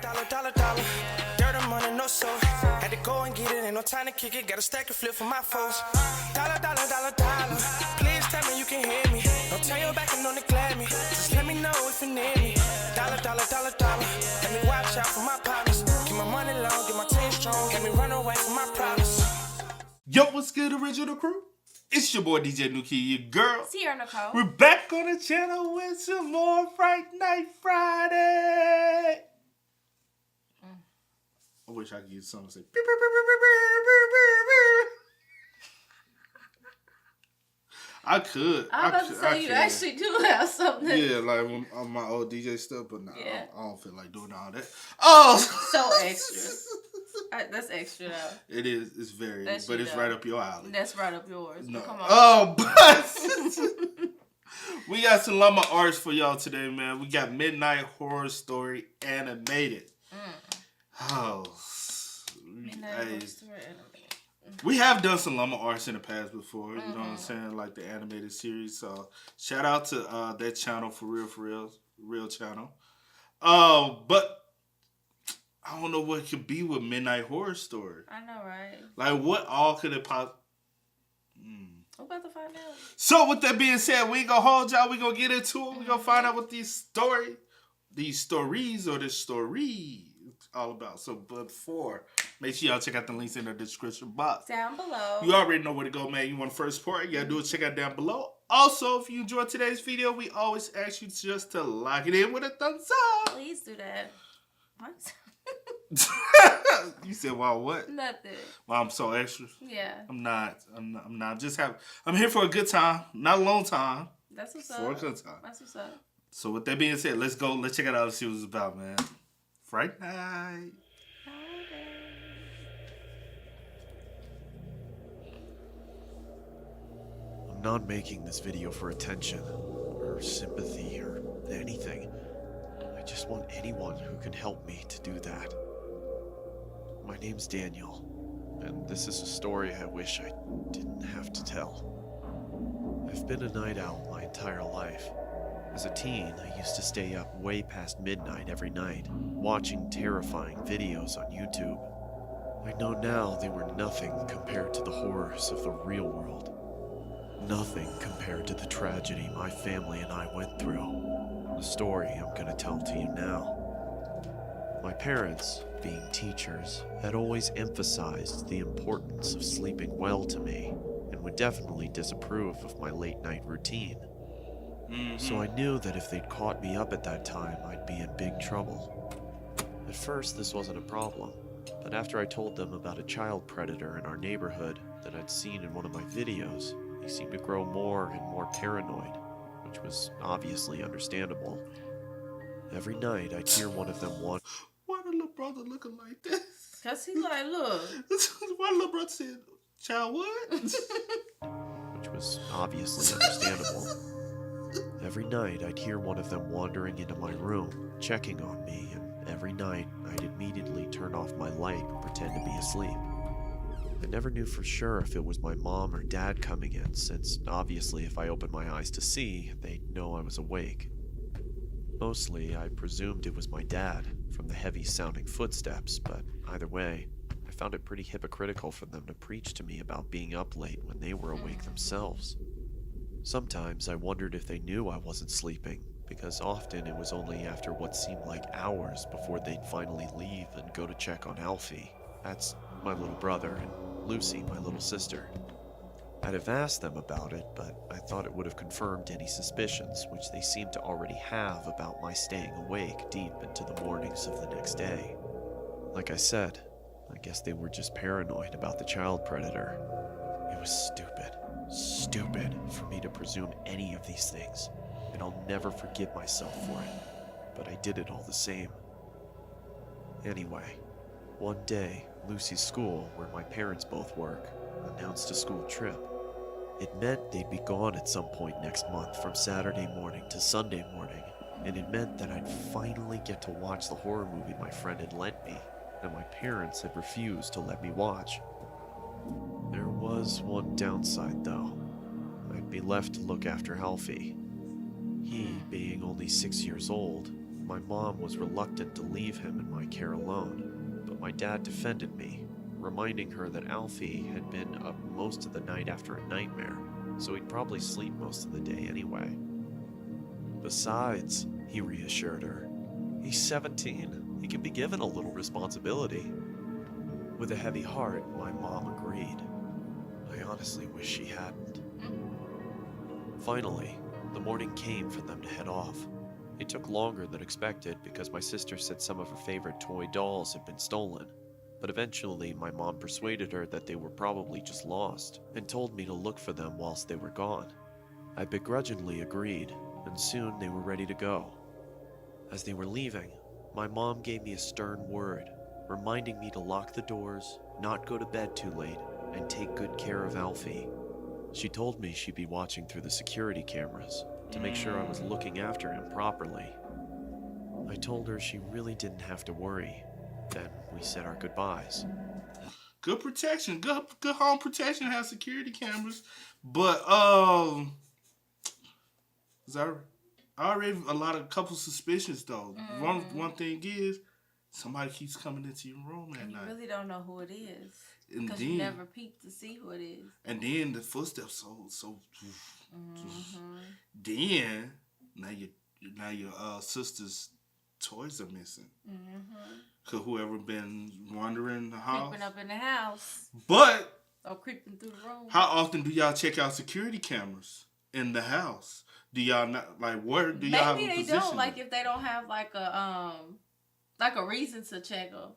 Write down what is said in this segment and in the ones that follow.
dollar. Dirt and money, no soul. Had to go and get it, ain't no time to kick it. Got a stack of flip for my foes. Dollar. Please tell me you can hear me. Don't turn your back and don't neglect me. Just let me know if you need me. Dollar. Let me watch out for my partners. Keep my money long, get my team strong. Let me run away from my problems. Yo, what's good, original crew? It's your boy DJ Nuki, your girl. Sierra Nicole. We're back on the channel with some more Fright Night Friday. I wish I could use something to say. Beep, beep, beep, beep, beep, beep, beep, beep. I could. I'm about to say you actually do have something. Yeah, like on my old DJ stuff, but nah, yeah. I don't feel like doing all that. Oh, so extra. That's extra though. It is. It's very. That's but it's though. Right up your alley. That's right up yours. No. Come on. Oh, but we got some llama arts for y'all today, man. We got Midnight Horror Story animated. Oh, Midnight Horror Story animated. We have done some llama arts in the past before. You know what I'm saying, like the animated series. So shout out to that channel for real channel. But I don't know what it could be with Midnight Horror Story. I know, right? Like, what all could it possibly... We're about to find out. So, with that being said, we ain't gonna hold y'all. We gonna get into it. We gonna find out what these stories or this story is all about. So, but before, make sure y'all check out the links in the description box. Down below. You already know where to go, man. You want to first support? You gotta do it. Check out down below. Also, if you enjoyed today's video, we always ask you just to lock it in with a thumbs up. Please do that. What? You said, "Wow, what?" Nothing. Well, I'm so extra. Yeah. I'm not. I'm here for a good time, not a long time. That's what's up. For a good time. That's what's up. So with that being said, let's go. Let's check it out and see what it's about, man. Fright Night. I'm not making this video for attention or sympathy or anything. I just want anyone who can help me to do that. My name's Daniel, and this is a story I wish I didn't have to tell. I've been a night owl my entire life. As a teen, I used to stay up way past midnight every night, watching terrifying videos on YouTube. I know now they were nothing compared to the horrors of the real world. Nothing compared to the tragedy my family and I went through. The story I'm gonna tell to you now. My parents, being teachers, had always emphasized the importance of sleeping well to me, and would definitely disapprove of my late night routine. So I knew that if they'd caught me up at that time, I'd be in big trouble. At first, this wasn't a problem, but after I told them about a child predator in our neighborhood that I'd seen in one of my videos, they seemed to grow more and more paranoid, which was obviously understandable. Every night, I'd hear one of them wonder, "Why the little brother looking like this?" Cause he's like, look. Why the little brother said, "Child, what?" which was obviously understandable. Every night, I'd hear one of them wandering into my room, checking on me, and every night, I'd immediately turn off my light and pretend to be asleep. I never knew for sure if it was my mom or dad coming in, since obviously if I opened my eyes to see, they'd know I was awake. Mostly, I presumed it was my dad, from the heavy-sounding footsteps, but either way, I found it pretty hypocritical for them to preach to me about being up late when they were awake themselves. Sometimes I wondered if they knew I wasn't sleeping, because often it was only after what seemed like hours before they'd finally leave and go to check on Alfie. That's my little brother, and Lucy, my little sister. I'd have asked them about it, but I thought it would have confirmed any suspicions which they seemed to already have about my staying awake deep into the mornings of the next day. Like I said, I guess they were just paranoid about the child predator. It was stupid for me to presume any of these things, and I'll never forgive myself for it, but I did it all the same. Anyway, one day, Lucy's school, where my parents both work, announced a school trip. It meant they'd be gone at some point next month from Saturday morning to Sunday morning, and it meant that I'd finally get to watch the horror movie my friend had lent me, and my parents had refused to let me watch. There was one downside, though. I'd be left to look after Alfie. He, being only 6 years old, my mom was reluctant to leave him in my care alone, but my dad defended me, reminding her that Alfie had been up most of the night after a nightmare, so he'd probably sleep most of the day anyway. Besides, he reassured her, he's 17. He can be given a little responsibility. With a heavy heart, my mom agreed. I honestly wish she hadn't. Finally, the morning came for them to head off. It took longer than expected because my sister said some of her favorite toy dolls had been stolen. But eventually, my mom persuaded her that they were probably just lost and told me to look for them whilst they were gone. I begrudgingly agreed, and soon they were ready to go. As they were leaving, my mom gave me a stern word, reminding me to lock the doors, not go to bed too late, and take good care of Alfie. She told me she'd be watching through the security cameras to make sure I was looking after him properly. I told her she really didn't have to worry. Then we said our goodbyes. Good protection, good home protection, have security cameras. But I already a couple suspicions though. One thing is somebody keeps coming into your room at and night. You really don't know who it is. And Because you never peeked to see who it is. And then the footsteps so then now your sister's toys are missing. Cause whoever been wandering the house, creeping up in the house, but or creeping through the room. How often do y'all check out security cameras in the house? Do y'all not where do y'all have a position? Maybe they don't. Like if they don't have like a reason to check them.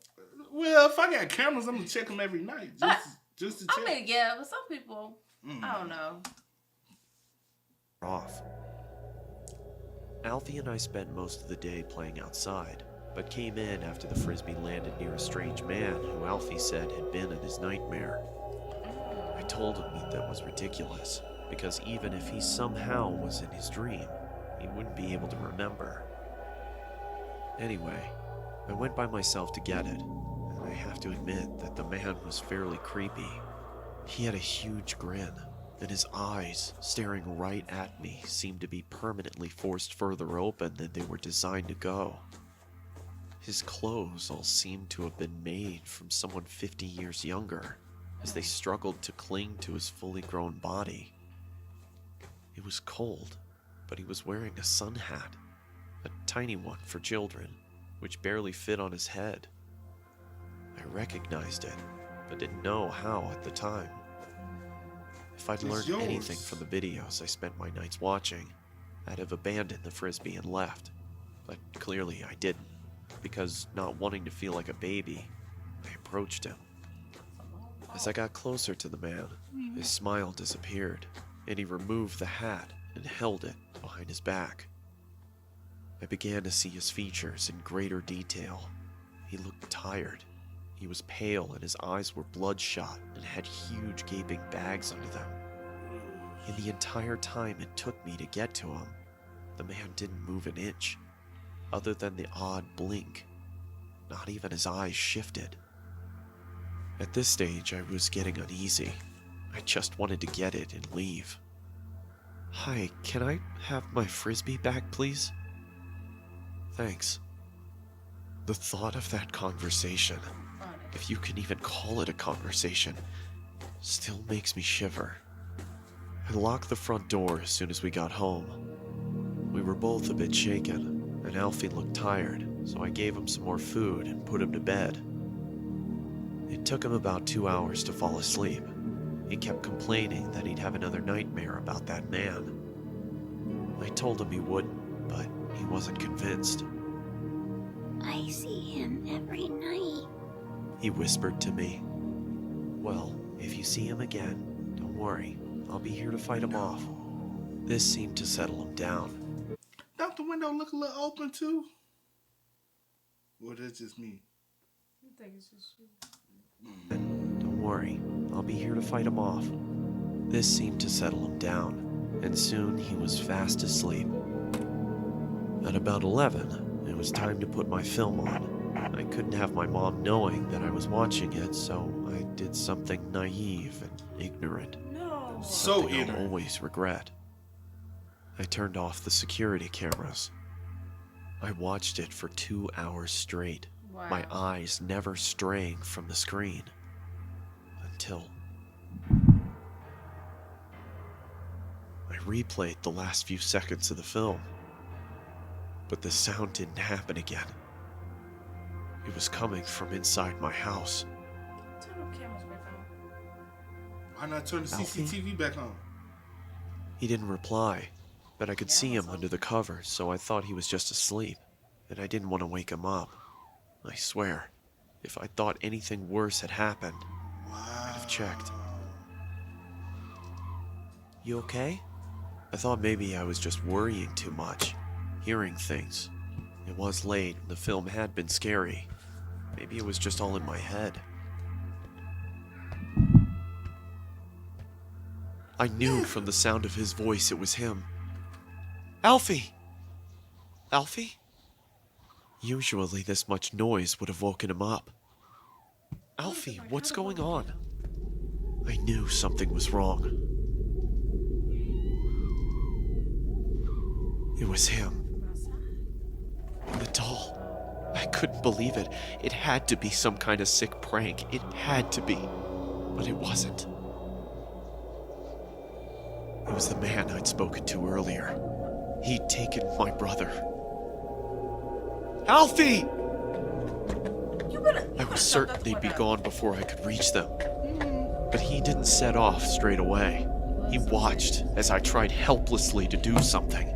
Well, if I got cameras, I'm gonna check them every night just to check. I mean, yeah, but some people, I don't know. Off. Alfie and I spent most of the day playing outside, but came in after the frisbee landed near a strange man who Alfie said had been in his nightmare. I told him that was ridiculous, because even if he somehow was in his dream, he wouldn't be able to remember. Anyway, I went by myself to get it, and I have to admit that the man was fairly creepy. He had a huge grin, and his eyes, staring right at me, seemed to be permanently forced further open than they were designed to go. His clothes all seemed to have been made from someone 50 years younger, as they struggled to cling to his fully grown body. It was cold, but he was wearing a sun hat, a tiny one for children, which barely fit on his head. I recognized it, but didn't know how at the time. If I'd learned anything from the videos I spent my nights watching, I'd have abandoned the frisbee and left. But clearly I didn't, because not wanting to feel like a baby, I approached him. As I got closer to the man, his smile disappeared, and he removed the hat and held it behind his back. I began to see his features in greater detail. He looked tired. He was pale and his eyes were bloodshot and had huge gaping bags under them. In the entire time it took me to get to him, the man didn't move an inch, other than the odd blink. Not even his eyes shifted. At this stage, I was getting uneasy. I just wanted to get it and leave. Hi, can I have my frisbee back, please? Thanks. The thought of that conversation, if you can even call it a conversation, still makes me shiver. I locked the front door as soon as we got home. We were both a bit shaken, and Alfie looked tired, so I gave him some more food and put him to bed. It took him about 2 hours to fall asleep. He kept complaining that he'd have another nightmare about that man. I told him he wouldn't, but he wasn't convinced. I see him every night, he whispered to me. Well, if you see him again, don't worry. I'll be here to fight him off. This seemed to settle him down. Don't the window look a little open too? Or that's just me? I think it's just you. Don't worry. I'll be here to fight him off. This seemed to settle him down, and soon he was fast asleep. At about 11, it was time to put my film on. I couldn't have my mom knowing that I was watching it, so I did something naive and ignorant. No. So Something I'll ignorant. always regret. I turned off the security cameras. I watched it for 2 hours straight, Wow. my eyes never straying from the screen. Until I replayed the last few seconds of the film. But the sound didn't happen again. It was coming from inside my house. Turn the cameras back on. Why not turn the Alfie? CCTV back on? He didn't reply, but I could see him under the covers, so I thought he was just asleep, and I didn't want to wake him up. I swear, if I thought anything worse had happened, I'd have checked. You okay? I thought maybe I was just worrying too much, hearing things. It was late, and the film had been scary. Maybe it was just all in my head. I knew from the sound of his voice it was him. Alfie! Alfie? Usually this much noise would have woken him up. Alfie, what's going on? I knew something was wrong. It was him. The doll. I couldn't believe it. It had to be some kind of sick prank. It had to be. But it wasn't. It was the man I'd spoken to earlier. He'd taken my brother. Alfie! I was certain they'd be gone before I could reach them. But he didn't set off straight away. He watched as I tried helplessly to do something.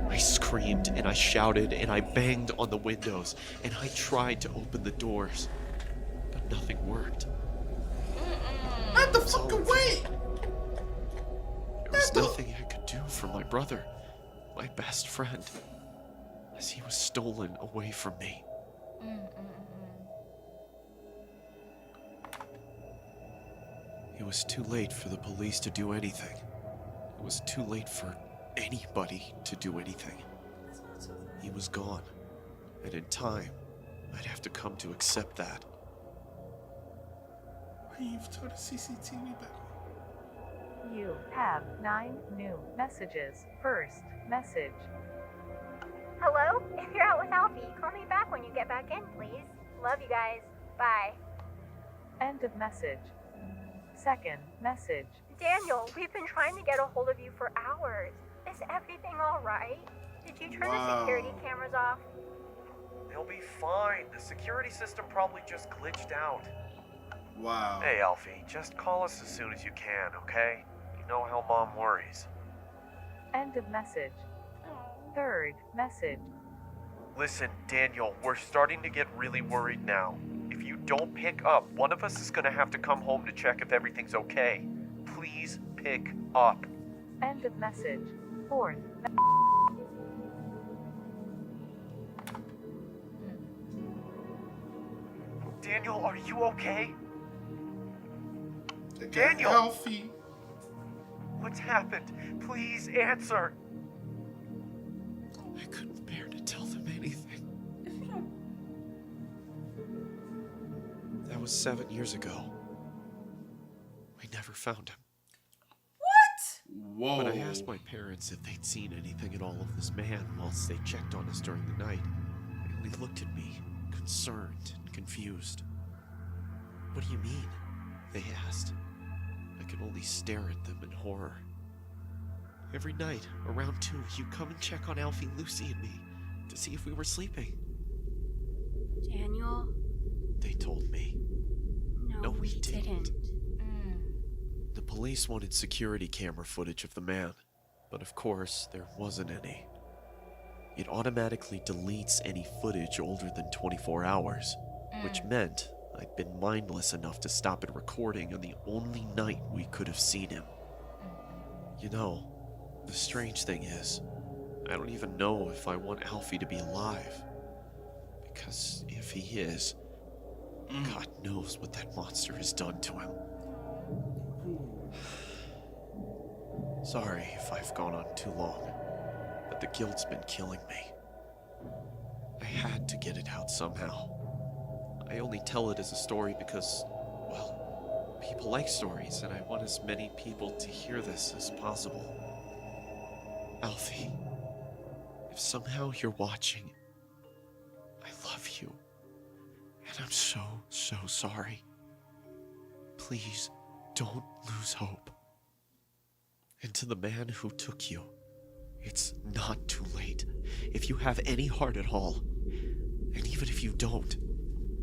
I screamed and I shouted and I banged on the windows and I tried to open the doors. But nothing worked. Out the fucking way! There was nothing I could do for my brother, my best friend, as he was stolen away from me. It was too late for the police to do anything. It was too late for anybody to do anything. He was gone, and in time, I'd have to come to accept that. Why you even turn the CCTV back on? You have 9 new messages. First message. Hello? If you're out with Alfie, call me back when you get back in, please. Love you guys. Bye. End of message. Second message. Daniel, we've been trying to get a hold of you for hours. Is everything all right? Did you turn the security cameras off? They'll be fine. The security system probably just glitched out. Wow. Hey, Alfie, just call us as soon as you can, okay? You know how Mom worries. End of message. Third message. Listen, Daniel, we're starting to get really worried now. If you don't pick up, one of us is gonna have to come home to check if everything's okay. Please pick up. End of message. Fourth. Daniel, are you okay? They got Daniel! Alfie. What's happened? Please answer. I couldn't bear to tell them anything. That was 7 years ago. We never found him. Whoa. When I asked my parents if they'd seen anything at all of this man whilst they checked on us during the night, they only looked at me, concerned and confused. What do you mean? They asked. I could only stare at them in horror. Every night, around 2, you'd come and check on Alfie, Lucy, and me to see if we were sleeping. Daniel? They told me. No, we we didn't. The police wanted security camera footage of the man, but of course, there wasn't any. It automatically deletes any footage older than 24 hours, which meant I'd been mindless enough to stop it recording on the only night we could have seen him. You know, the strange thing is, I don't even know if I want Alfie to be alive. Because if he is, God knows what that monster has done to him. Sorry if I've gone on too long, but the guilt's been killing me. I had to get it out somehow. I only tell it as a story because, well, people like stories, and I want as many people to hear this as possible. Alfie, if somehow you're watching, I love you. And I'm so, so sorry. Please, don't lose hope. And to the man who took you, it's not too late. If you have any heart at all, and even if you don't,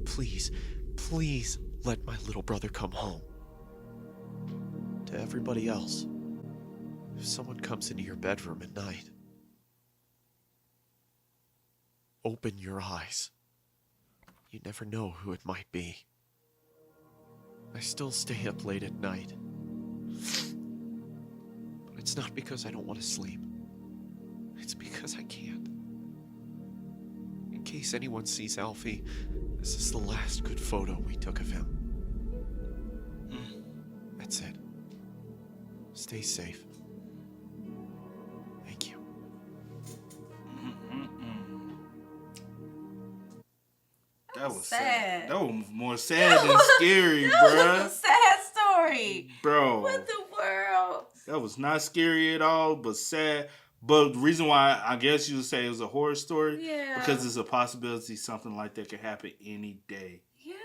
please, please let my little brother come home. To everybody else, if someone comes into your bedroom at night, open your eyes. You never know who it might be. I still stay up late at night. But it's not because I don't want to sleep. It's because I can't. In case anyone sees Alfie, this is the last good photo we took of him. That's it. Stay safe. Thank you. That was sad. That was more sad than scary, That bruh. was a sad story. Bro. What the world? That was not scary at all, but sad. But the reason why I guess you would say it was a horror story, Yeah. because there's a possibility something like that could happen any day. Yeah.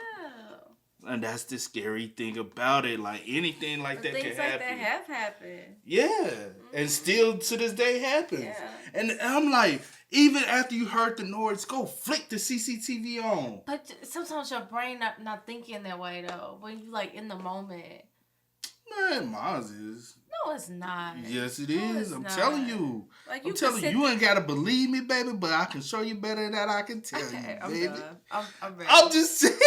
And that's the scary thing about it. Like anything like that Things could like happen. that have happened. Yeah. And still to this day happens. Yeah. And I'm like, even after you heard the noise, go flick the CCTV on. But sometimes your brain not thinking that way though. When you like in the moment. Man, mine is. No, it's not. Yes, it No, is. it's I'm not. telling you. Like I'm you telling you, you ain't gotta believe me, baby, but I can show you better than I can tell you, I'm baby. done. I'm ready. I'm just saying.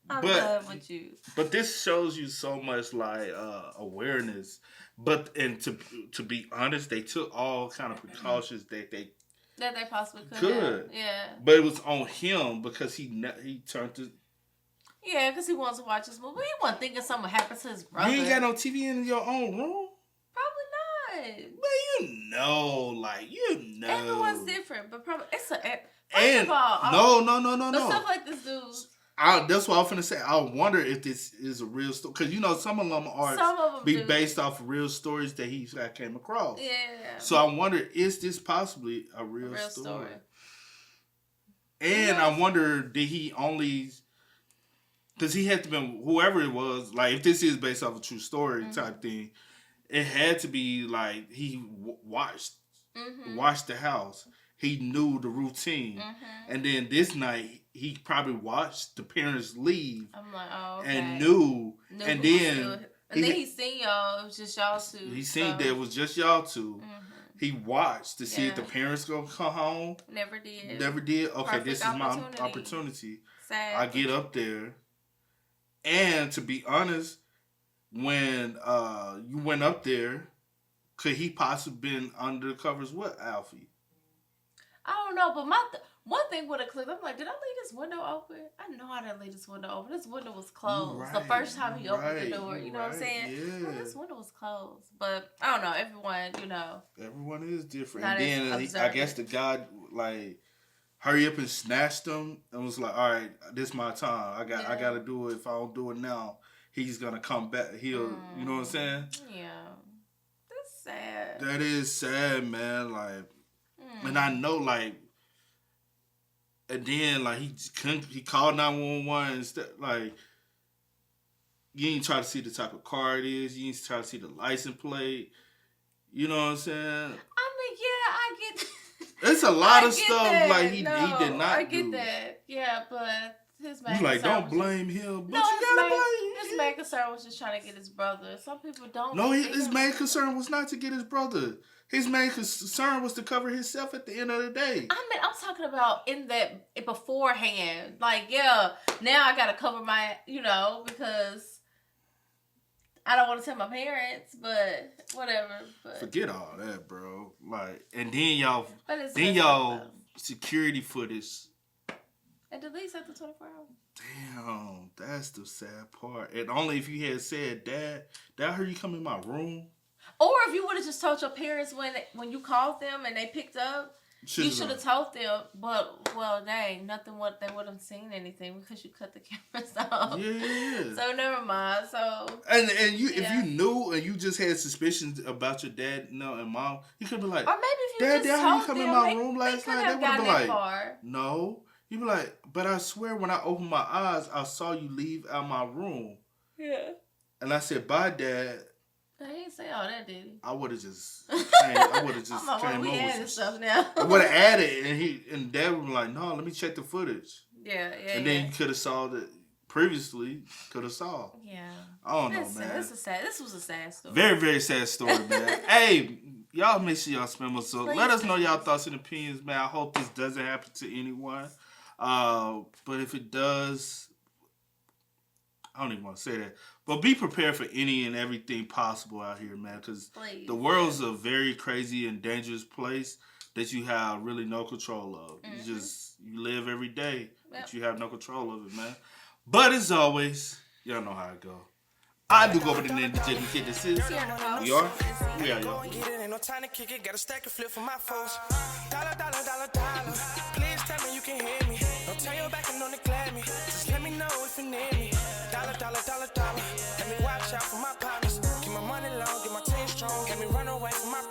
I'm but- done with you. But this shows you so much like awareness. And to be honest, they took all kind of precautions that they possibly could. could. Yeah. But it was on him because he turned to. Yeah, because he wants to watch this movie. He wasn't thinking something would happen to his brother. You ain't got no TV in your own room. Probably not. Man, you know. Everyone's different, but probably it's a. First And of all, no. stuff like this, dude. That's what I'm finna say. I wonder if this is a real story. Because, some of them arts be based off of real stories that he came across. Yeah. So I wonder, is this possibly a real story? And I wonder, did he only... Because he had to be, whoever it was, like, if this is based off a true story type thing, it had to be, like, he watched the house. He knew the routine. And then this night, he probably watched the parents leave. I'm like, oh, okay. And knew and then he seen y'all. It was just y'all two. He seen that it was just y'all two. He watched to see if the parents gonna come home. Never did. Okay, Perfect this is my opportunity. Sad. I get up there. And to be honest, when you went up there, could he possibly been under the covers with Alfie? I don't know, but one thing would have clicked. I'm like, did I leave this window open? I know I didn't leave this window open. This window was closed. Right, the first time he opened the door, you know what I'm saying? Yeah. Oh, this window was closed. But I don't know. Everyone, Everyone is different. Not And then I guess the guy like hurry up and snatched him and was like, all right, this is my time. I got to do it. If I don't do it now, he's gonna come back. He'll, you know what I'm saying? Yeah, that's sad. That is sad, man. Like, and I know, like, and then like he called 911 and stuff. Like, you ain't try to see the type of car it is. You ain't try to see the license plate. You know what I'm saying? I mean, yeah, I get. It's a lot of get stuff that. like he No, did not I get do. that. Yeah, but his main You like, concern don't was blame him, but No, you gotta blame his him. main concern was just trying to get his brother. Some people don't. No, think his main concern was not to get his brother. His main concern was to cover himself at the end of the day. I mean, I'm talking about in that beforehand. Like, yeah, now I gotta cover my, because I don't want to tell my parents, but whatever. But Forget all that, bro. Like, and then y'all messed up, security footage. and deletes after 24 hours. Damn, that's the sad part. And only if you had said, Dad, I heard you come in my room. Or if you would have just told your parents when you called them and they picked up, You should have told them, but dang, they wouldn't seen anything because you cut the cameras off. Yeah. So never mind. So and you if you knew and you just had suspicions about your dad, and mom, you could be like, or maybe if you Dad, how you come in my room last night? They would have been like, far. no. You'd be like, but I swear when I opened my eyes, I saw you leave out my room. Yeah. And I said, bye, Dad. He didn't say all that, did he? I would have just came we over. added stuff now. I would have added, and Dad would be like, no, let me check the footage. Yeah. And then you could have saw that previously. Could have saw. Yeah. I don't know, man. This was a sad story. Very, very sad story, man. Hey, y'all make sure y'all spam us. So let us know y'all thoughts and opinions, man. I hope this doesn't happen to anyone. But if it does, I don't even want to say that. But be prepared for any and everything possible out here, man. Because the world's a very crazy and dangerous place that you have really no control of. Mm-hmm. You live every day, but you have no control of it, man. But as always, y'all know how it go. I do go over the name Kid and CMGmt. We are, y'all. Ain't no time to kick it, got a stack of flip for my folks. Dollar. Please tell me you can hear me. Don't turn your back and don't neglect me. Just let me know if you need me. Dollar. Let me watch out for my partners. Keep my money long, get my team strong. Let me run away from my